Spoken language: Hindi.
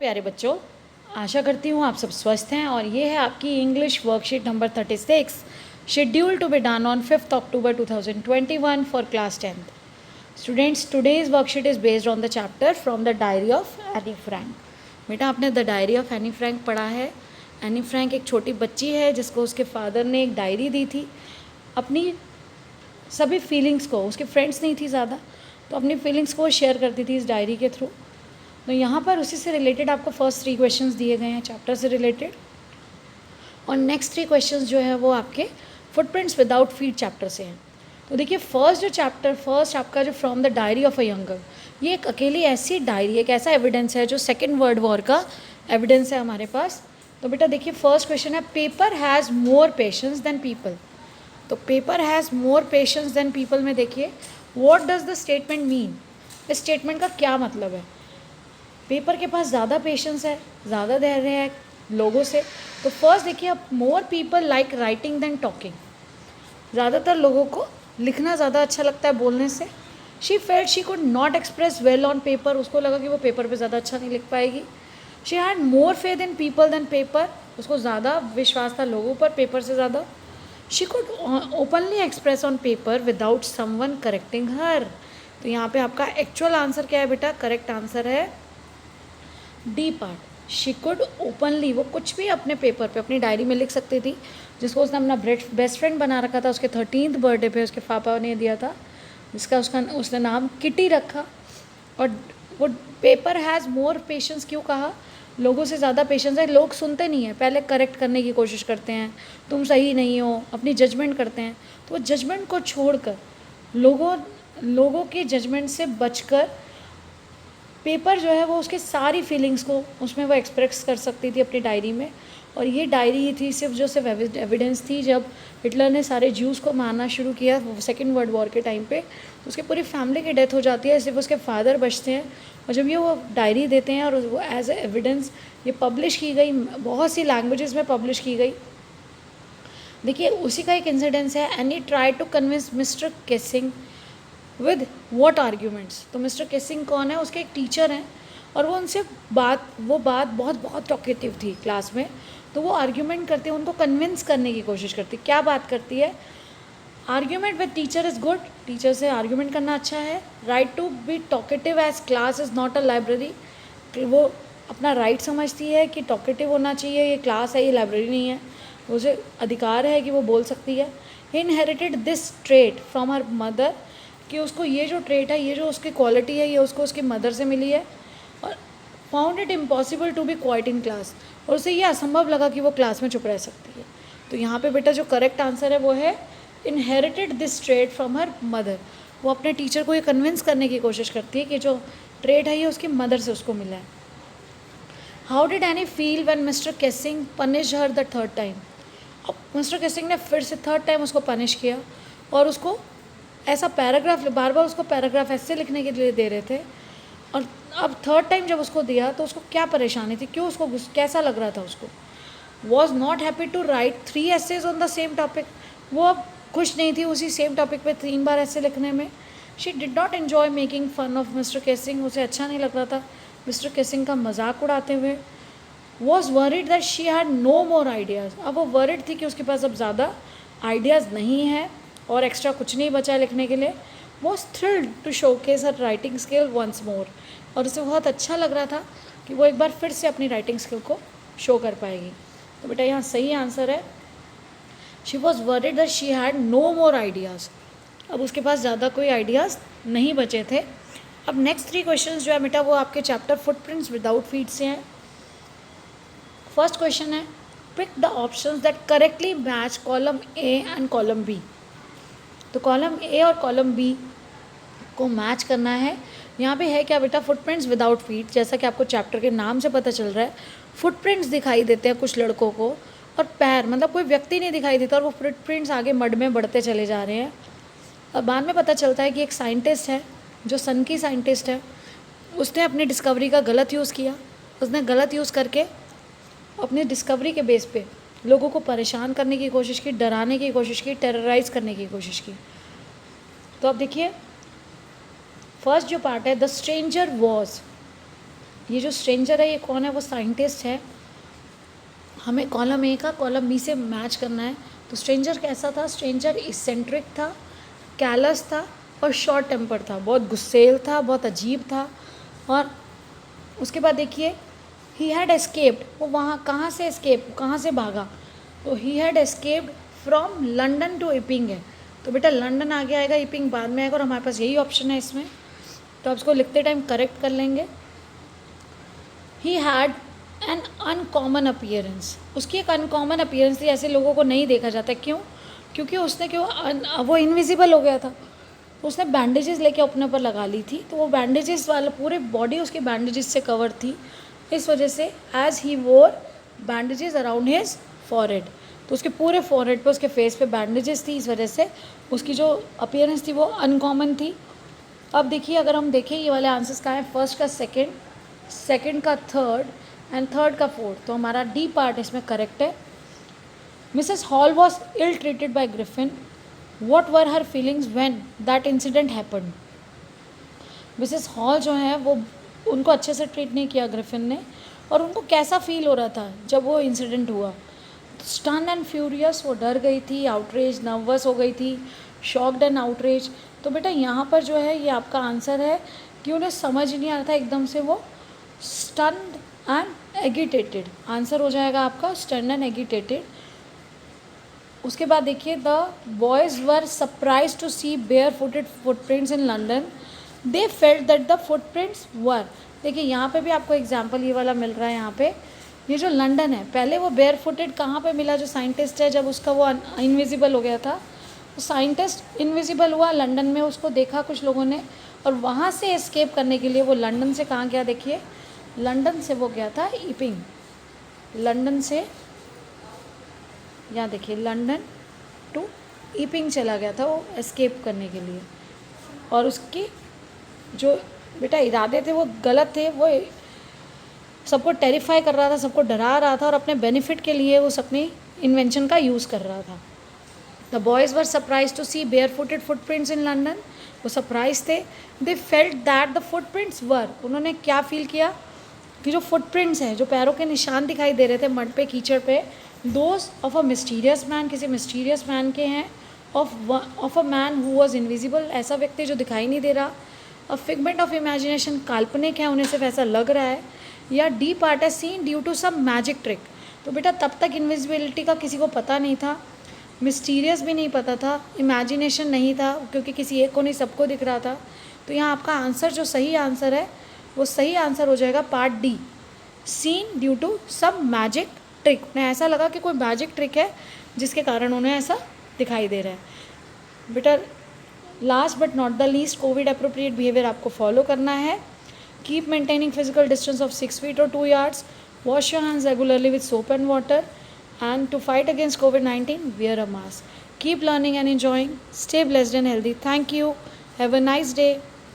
प्यारे बच्चों, आशा करती हूँ आप सब स्वस्थ हैं और ये है आपकी English worksheet number 36 schedule to be done on 5th October 2021 for class 10th. Students, today's worksheet is based on the chapter from the diary of Anne Frank. बेटा, आपने the diary of Anne Frank पढ़ा है. एनी फ्रैंक एक छोटी बच्ची है जिसको उसके फादर ने एक डायरी दी थी अपनी सभी फीलिंग्स को. उसके फ्रेंड्स नहीं थी ज़्यादा, तो अपनी फीलिंग्स को शेयर करती थी इस डायरी के थ्रू. तो यहाँ पर उसी से रिलेटेड आपको फर्स्ट 3 क्वेश्चंस दिए गए हैं चैप्टर से रिलेटेड, और नेक्स्ट 3 क्वेश्चंस जो है वो आपके फुटप्रिंट्स विदाउट फीट चैप्टर से हैं. तो देखिए, फर्स्ट आपका जो from the diary of a younger, ये एक अकेली ऐसी डायरी, एक ऐसा एविडेंस है जो सेकेंड वर्ल्ड वॉर का एविडेंस है हमारे पास. तो बेटा देखिए, फर्स्ट क्वेश्चन है, paper has more patience than people. तो paper has more patience than people में देखिए, what does the statement mean. इस स्टेटमेंट का क्या मतलब है. पेपर के पास ज़्यादा पेशेंस है, ज़्यादा धैर्य है लोगों से. तो फर्स्ट देखिए, अब more people like writing then talking. ज़्यादातर लोगों को लिखना ज़्यादा अच्छा लगता है बोलने से. She felt she could not express well on paper. उसको लगा कि वो पेपर पे ज़्यादा अच्छा नहीं लिख पाएगी. She had more faith in people than paper. उसको ज़्यादा विश्वास था लोगों पर पेपर से ज़्यादा. She could openly express on paper without someone correcting her. तो यहाँ पे आपका एक्चुअल आंसर क्या है बेटा. करेक्ट आंसर है D part. She could openly, वो कुछ भी अपने पेपर पे अपनी डायरी में लिख सकती थी, जिसको उसने अपना बेस्ट फ्रेंड बना रखा था. उसके 13th बर्थडे पे उसके पापा ने दिया था, जिसका उसने नाम किटी रखा. और वो पेपर हैज़ मोर पेशेंस क्यों कहा. लोगों से ज़्यादा पेशेंस है. लोग सुनते नहीं हैं, पहले करेक्ट करने की कोशिश करते हैं, तुम सही नहीं हो, अपनी जजमेंट करते हैं. तो वो जजमेंट को छोड़कर, लोगों के जजमेंट से बचकर पेपर जो है वो उसके सारी फीलिंग्स को उसमें वो एक्सप्रेस कर सकती थी अपनी डायरी में. और ये डायरी ही थी सिर्फ एविडेंस थी. जब हिटलर ने सारे ज्यूज़ को मारना शुरू किया सेकेंड वर्ल्ड वॉर के टाइम पे, तो उसके पूरी फैमिली की डेथ हो जाती है, सिर्फ उसके फादर बचते हैं. और जब ये वो डायरी देते हैं और वो एज ए एविडेंस ये पब्लिश की गई, बहुत सी लैंग्वेजेस में पब्लिश की गई. देखिए, उसी का एक इंसिडेंस है. Anne try to convince mister Keesing with what arguments. तो मिस्टर केसिंग कौन है. उसके एक टीचर हैं, और वो उनसे बात बहुत टॉकेटिव थी क्लास में. तो वो आर्ग्यूमेंट करते हैं, उनको कन्विंस करने की कोशिश करती. क्या बात करती है. Argument with teacher is good. Teacher से आर्ग्यूमेंट करना अच्छा है. Right to be talkative as class is not a library. वो अपना राइट समझती है कि टॉकेटिव होना चाहिए, ये क्लास है, ये लाइब्रेरी नहीं है. उसे अधिकार है कि वो बोल सकती है. Inherited this trait from her mother, कि उसको ये जो ट्रेट है, ये जो उसकी क्वालिटी है, ये उसको उसकी मदर से मिली है. और found it impossible to be quiet in class. और उसे ये असंभव लगा कि वो क्लास में चुप रह सकती है. तो यहाँ पे बेटा जो करेक्ट आंसर है वो है inherited this trait from her mother. वो अपने टीचर को ये कन्विंस करने की कोशिश करती है कि जो ट्रेट है ये उसकी मदर से उसको मिला है. How did any feel when mister casing punish her the third time. अब मिस्टर केसिंग ने फिर से थर्ड टाइम उसको पनिश किया, और उसको ऐसा पैराग्राफ, बार बार उसको पैराग्राफ ऐसे लिखने के लिए दे रहे थे. और अब थर्ड टाइम जब उसको दिया तो उसको क्या परेशानी थी, क्यों उसको कैसा लग रहा था. उसको was not happy to write 3 essays on the same topic. वो अब खुश नहीं थी उसी सेम टॉपिक पे 3 बार ऐसे लिखने में. She did not enjoy making fun of mister Keesing. उसे अच्छा नहीं लग रहा था मिस्टर केसिंग का मजाक उड़ाते हुए. Was worried that she had no more ideas. अब वो वरिड थी कि उसके पास अब ज़्यादा आइडियाज़ नहीं है और एक्स्ट्रा कुछ नहीं बचा लिखने के लिए. Was thrilled to showcase her writing skill once more. और उसे बहुत अच्छा लग रहा था कि वो एक बार फिर से अपनी राइटिंग स्किल को शो कर पाएगी. तो बेटा यहाँ सही आंसर है, she was worried that she had no more ideas. अब उसके पास ज़्यादा कोई आइडियाज़ नहीं बचे थे. अब नेक्स्ट 3 क्वेश्चन जो है बेटा वो आपके चैप्टर फुटप्रिंट्स विदाउट फीट से हैं. फर्स्ट क्वेश्चन है, pick the options that correctly match column A and column B. तो कॉलम ए और कॉलम बी को मैच करना है. यहाँ पे है क्या बेटा, फुटप्रिंट्स विदाउट फीट. जैसा कि आपको चैप्टर के नाम से पता चल रहा है, फुटप्रिंट्स दिखाई देते हैं कुछ लड़कों को, और पैर, मतलब कोई व्यक्ति नहीं दिखाई देता, और वो फुटप्रिंट्स आगे मड में बढ़ते चले जा रहे हैं. और बाद में पता चलता है कि एक साइंटिस्ट है जो सन की साइंटिस्ट है, उसने अपनी डिस्कवरी का गलत यूज़ किया. उसने गलत यूज़ करके अपनी डिस्कवरी के बेस पे लोगों को परेशान करने की कोशिश की, डराने की कोशिश की, टेरराइज़ करने की कोशिश की. तो अब देखिए, फर्स्ट जो पार्ट है, द स्ट्रेंजर वॉज. ये जो स्ट्रेंजर है ये कौन है, वो साइंटिस्ट है। हमें कॉलम ए का कॉलम बी से मैच करना है। तो स्ट्रेंजर कैसा था, स्ट्रेंजर इसेंट्रिक था, कैलस था और शॉर्ट टेम्पर था, बहुत गुस्सेल था, बहुत अजीब था। और उसके बाद देखिए ही हैड एस्केप्ड, वो वहाँ कहाँ से एस्केप, कहाँ से भागा, तो he had escaped from London to Epping है। तो बेटा लंदन आगे आएगा, इपिंग बाद में आएगा और हमारे पास यही ऑप्शन है इसमें, तो आप इसको लिखते टाइम करेक्ट कर लेंगे। He had an uncommon appearance, उसकी एक अनकॉमन अपीयरेंस थी, ऐसे लोगों को नहीं देखा जाता। क्यों, क्योंकि उसने वो इनविजिबल हो गया था, तो उसने बैंडेजेस लेके अपने ऊपर लगा ली थी, तो वो बैंडेजेस वाला पूरे बॉडी उसकी बैंडेजेस से कवर थी, इस वजह से एज ही वोर बैंडेजेस अराउंड हिज फॉरहेड, तो उसके पूरे फॉरहेड पे, उसके फेस पे बैंडेजेस थी, इस वजह से उसकी जो अपीयरेंस थी वो अनकॉमन थी। अब देखिए अगर हम देखें ये वाले आंसर्स कहाँ हैं, फर्स्ट का सेकंड, सेकंड का थर्ड एंड थर्ड का फोर्थ, तो हमारा डी पार्ट इसमें करेक्ट है। Mrs Hall was ill treated by Griffin, what were her feelings when that incident happened. Mrs Hall जो है वो, उनको अच्छे से ट्रीट नहीं किया ग्रिफिन ने, और उनको कैसा फील हो रहा था जब वो इंसिडेंट हुआ। स्टन एंड फ्यूरियस, वो डर गई थी, आउटरेज, नर्वस हो गई थी, शॉक्ड एंड आउटरेज। तो बेटा यहाँ पर जो है ये आपका आंसर है कि उन्हें समझ नहीं आ रहा था एकदम से, वो स्टन्ड एंड एगिटेटेड, आंसर हो जाएगा आपका स्टन्ड एंड एगिटेटेड। उसके बाद देखिए the boys were surprised to see bare footed footprints in London, they felt that the footprints were. देखिए यहाँ पे भी आपको एग्जाम्पल ये वाला मिल रहा है। यहाँ पे ये जो लंदन है, पहले वो बेयर फुटेड कहाँ पे मिला, जो साइंटिस्ट है जब उसका वो इनविजिबल हो गया था, तो साइंटिस्ट इनविजिबल हुआ लंदन में, उसको देखा कुछ लोगों ने, और वहाँ से एस्केप करने के लिए वो लंदन से कहाँ गया, देखिए लंदन से वो गया था इपिंग, लंदन से, यहाँ देखिए लंदन टू इपिंग चला गया था वो एस्केप करने के लिए। और उसकी जो बेटा इरादे थे वो गलत थे, वो सबको टेरिफाई कर रहा था, सबको डरा रहा था, और अपने बेनिफिट के लिए उस अपनी इन्वेंशन का यूज़ कर रहा था। The boys were surprised to see bare footed footprints in London, वो सरप्राइज थे। They felt that the footprints were, उन्होंने क्या फील किया कि जो फुटप्रिंट्स हैं, जो पैरों के निशान दिखाई दे रहे थे मड पे, कीचड़ पे, those of a mysterious man, किसी मिस्टीरियस मैन के हैं, of a man who was invisible, ऐसा व्यक्ति जो दिखाई नहीं दे रहा, अ फिगमेंट ऑफ इमेजिनेशन, काल्पनिक है, उन्हें सिर्फ ऐसा लग रहा है, या डी पार्ट है seen due to some magic trick. तो बेटा तब तक इनविजिबिलिटी का किसी को पता नहीं था, मिस्टीरियस भी नहीं पता था, इमेजिनेशन नहीं था क्योंकि किसी एक को नहीं सबको दिख रहा था। तो यहाँ आपका आंसर जो सही आंसर है वो सही आंसर हो जाएगा part D, seen due to some magic trick. उन्हें ऐसा लगा कि कोई मैजिक ट्रिक है जिसके कारण उन्हें ऐसा दिखाई दे रहा है। बेटा last but not the least, Covid appropriate behaviour आपको फॉलो करना है। Keep maintaining physical distance of 6 feet or 2 yards, wash your hands regularly with soap and water, and to fight against COVID-19, wear a mask. Keep learning and enjoying. Stay blessed and healthy. Thank you. Have a nice day.